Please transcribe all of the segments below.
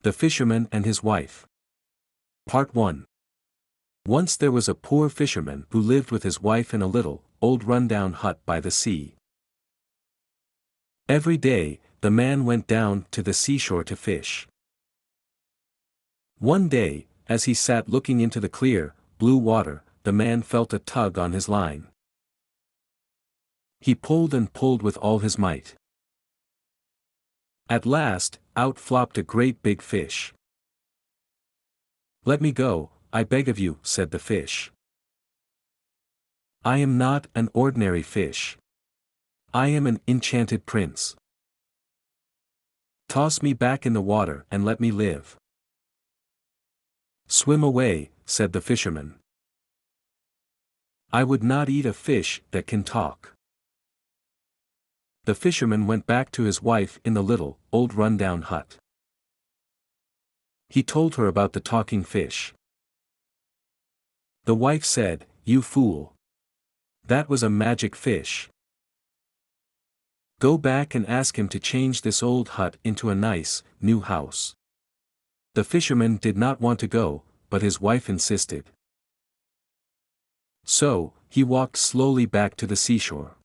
The Fisherman and His Wife. Part 1. Once there was a poor fisherman who lived with his wife in a little, old rundown hut by the sea. Every day, the man went down to the seashore to fish. One day, as he sat looking into the clear, blue water, the man felt a tug on his line. He pulled and pulled with all his might. At last, out flopped a great big fish. "Let me go, I beg of you," said the fish. "I am not an ordinary fish. I am an enchanted prince. Toss me back in the water and let me live." "Swim away," said the fisherman. "I would not eat a fish that can talk." The fisherman went back to his wife in the little, old rundown hut. He told her about the talking fish. The wife said, "You fool! That was a magic fish. Go back and ask him to change this old hut into a nice, new house." The fisherman did not want to go, but his wife insisted. So, he walked slowly back to the seashore.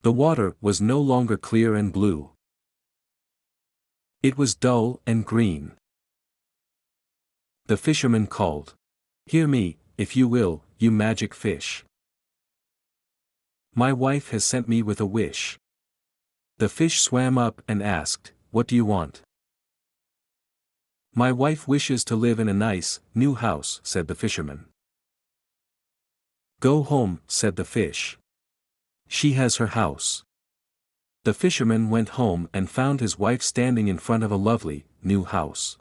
The water was no longer clear and blue. It was dull and green. The fisherman called, "Hear me, if you will, you magic fish. My wife has sent me with a wish." The fish swam up and asked, "What do you want?" "My wife wishes to live in a nice, new house," said the fisherman. "Go home," said the fish. "She has her house." The fisherman went home and found his wife standing in front of a lovely, new house.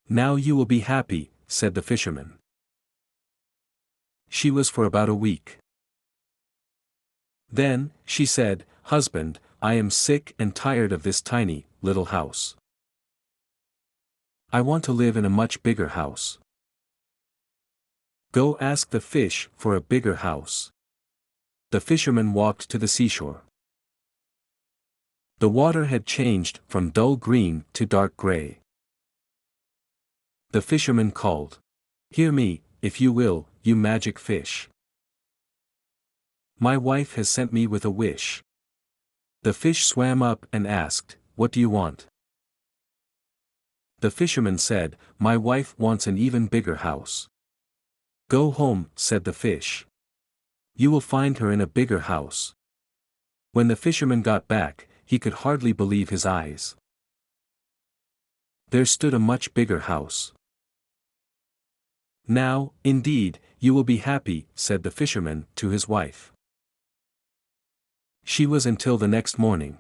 "Now you will be happy," said the fisherman. She was for about a week. Then, she said, "Husband, I am sick and tired of this tiny, little house. I want to live in a much bigger house." "Go ask the fish for a bigger house." The fisherman walked to the seashore. The water had changed from dull green to dark gray. The fisherman called, "Hear me, if you will, you magic fish. My wife has sent me with a wish." The fish swam up and asked, "What do you want?" The fisherman said, "My wife wants an even bigger house." "Go home," said the fish. "You will find her in a bigger house." When the fisherman got back, he could hardly believe his eyes. There stood a much bigger house. "Now, indeed, you will be happy," said the fisherman to his wife. She was until the next morning.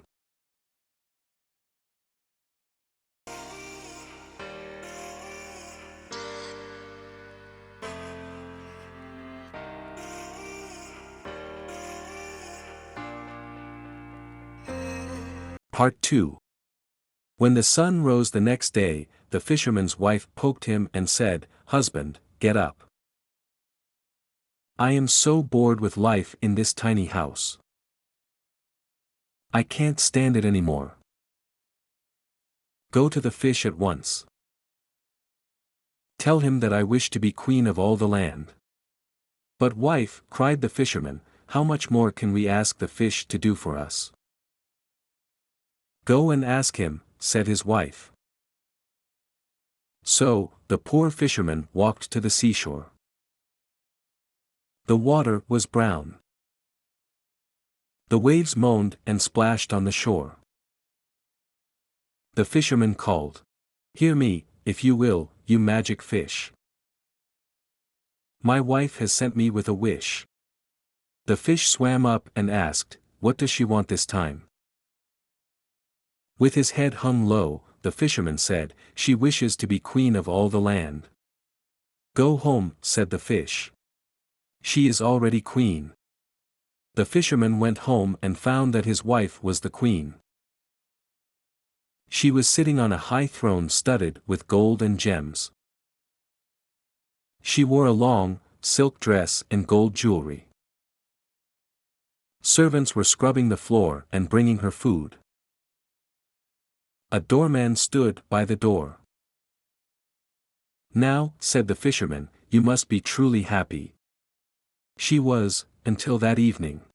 Part 2. When the sun rose the next day, the fisherman's wife poked him and said, "Husband, get up. I am so bored with life in this tiny house. I can't stand it anymore. Go to the fish at once. Tell him that I wish to be queen of all the land." "But wife," cried the fisherman, "how much more can we ask the fish to do for us?" "Go and ask him," said his wife. So, the poor fisherman walked to the seashore. The water was brown. The waves moaned and splashed on the shore. The fisherman called, "Hear me, if you will, you magic fish. My wife has sent me with a wish." The fish swam up and asked, "What does she want this time?" With his head hung low, the fisherman said, "She wishes to be queen of all the land." "Go home," said the fish. "She is already queen." The fisherman went home and found that his wife was the queen. She was sitting on a high throne studded with gold and gems. She wore a long, silk dress and gold jewelry. Servants were scrubbing the floor and bringing her food. A doorman stood by the door. "Now," said the fisherman, "you must be truly happy." She was, until that evening.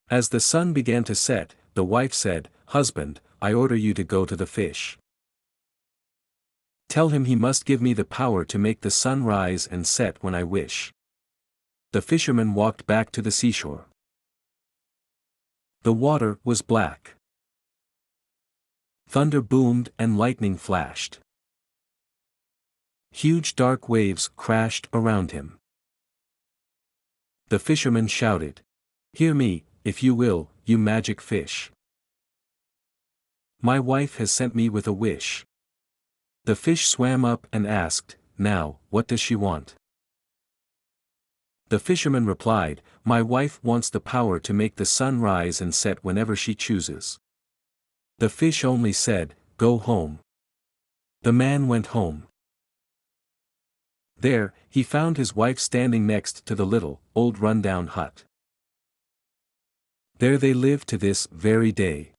As the sun began to set, the wife said, "Husband, I order you to go to the fish. Tell him he must give me the power to make the sun rise and set when I wish." The fisherman walked back to the seashore. The water was black. Thunder boomed and lightning flashed. Huge dark waves crashed around him. The fisherman shouted, "Hear me, if you will, you magic fish. My wife has sent me with a wish." The fish swam up and asked, "Now, what does she want?" The fisherman replied, "My wife wants the power to make the sun rise and set whenever she chooses." The fish only said, "Go home." The man went home. There, he found his wife standing next to the little, old rundown hut. There they live to this very day.